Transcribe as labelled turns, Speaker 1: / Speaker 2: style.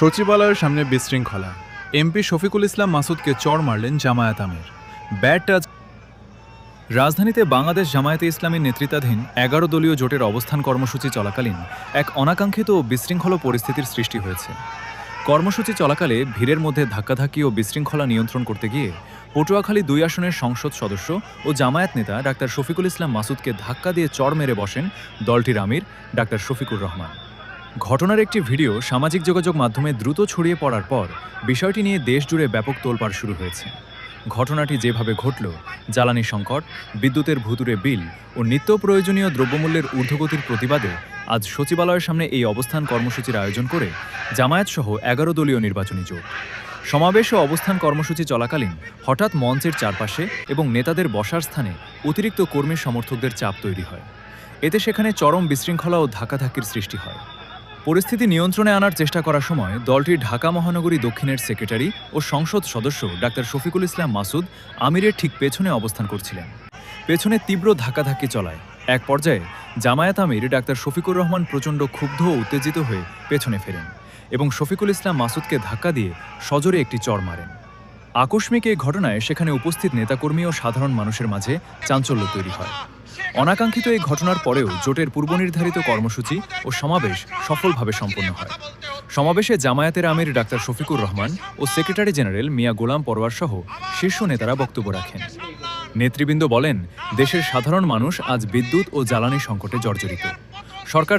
Speaker 1: সচিবালয়ের সামনে বিশৃঙ্খলা। এমপি শফিকুল ইসলাম মাসুদকে চড় মারলেন জামায়াত আমির। Bad touch. রাজধানীতে বাংলাদেশ জামায়াতে ইসলামীর নেতৃত্বাধীন ১১ দলীয় জোটের অবস্থান কর্মসূচি চলাকালীন এক অনাকাঙ্ক্ষিত ও বিশৃঙ্খল পরিস্থিতির সৃষ্টি হয়েছে। কর্মসূচি চলাকালে ভিড়ের মধ্যে ধাক্কাধাক্কি ও বিশৃঙ্খলা নিয়ন্ত্রণ করতে গিয়ে পটুয়াখালী ২ আসনের সংসদ সদস্য ও জামায়াত নেতা ডাক্তার শফিকুল ইসলাম মাসুদকে ধাক্কা দিয়ে চড় মেরে বসেন দলটির আমির ডাক্তার শফিকুর রহমান। ঘটনার একটি ভিডিও সামাজিক যোগাযোগ মাধ্যমে দ্রুত ছড়িয়ে পড়ার পর বিষয়টি নিয়ে দেশজুড়ে ব্যাপক তোলপাড় শুরু হয়েছে। ঘটনাটি যেভাবে ঘটল, জ্বালানি সংকট, বিদ্যুতের ভুতুরে বিল ও নিত্য প্রয়োজনীয় দ্রব্যমূল্যের ঊর্ধ্বগতির প্রতিবাদে আজ সচিবালয়ের সামনে এই অবস্থান কর্মসূচির আয়োজন করে জামায়াতসহ ১১ দলীয় নির্বাচনী জোট। সমাবেশ ও অবস্থান কর্মসূচি চলাকালীন হঠাৎ মঞ্চের চারপাশে এবং নেতাদের বসার স্থানে অতিরিক্ত কর্মী সমর্থকদের চাপ তৈরি হয়। এতে সেখানে চরম বিশৃঙ্খলা ও ধাক্কাধাক্কির সৃষ্টি হয়। পরিস্থিতি নিয়ন্ত্রণে আনার চেষ্টা করার সময় দলটির ঢাকা মহানগরী দক্ষিণের সেক্রেটারি ও সংসদ সদস্য ডাক্তার শফিকুল ইসলাম মাসুদ আমিরের ঠিক পেছনে অবস্থান করছিলেন। পেছনে তীব্র ধাক্কাধাক্কি চলায় এক পর্যায়ে জামায়াত আমির ডাক্তার শফিকুর রহমান প্রচণ্ড ক্ষুব্ধ ও উত্তেজিত হয়ে পেছনে ফেরেন এবং শফিকুল ইসলাম মাসুদকে ধাক্কা দিয়ে সজোরে একটি চড় মারেন। আকস্মিক এই ঘটনায় সেখানে উপস্থিত নেতাকর্মী ও সাধারণ মানুষের মাঝে চাঞ্চল্য তৈরি হয়। অনাকাঙ্ক্ষিত এই ঘটনার পরেও জোটের পূর্বনির্ধারিত কর্মসূচি ও সমাবেশ সফলভাবে সম্পন্ন হয়। সমাবেশে জামায়াতের আমির ডাক্তার শফিকুর রহমান ও সেক্রেটারি জেনারেল মিয়া গোলাম পরওয়ার সহ শীর্ষ নেতারা বক্তব্য রাখেন। নেতৃবৃন্দ বলেন, দেশের সাধারণ মানুষ আজ বিদ্যুৎ ও জ্বালানি সংকটে জর্জরিত। সরকার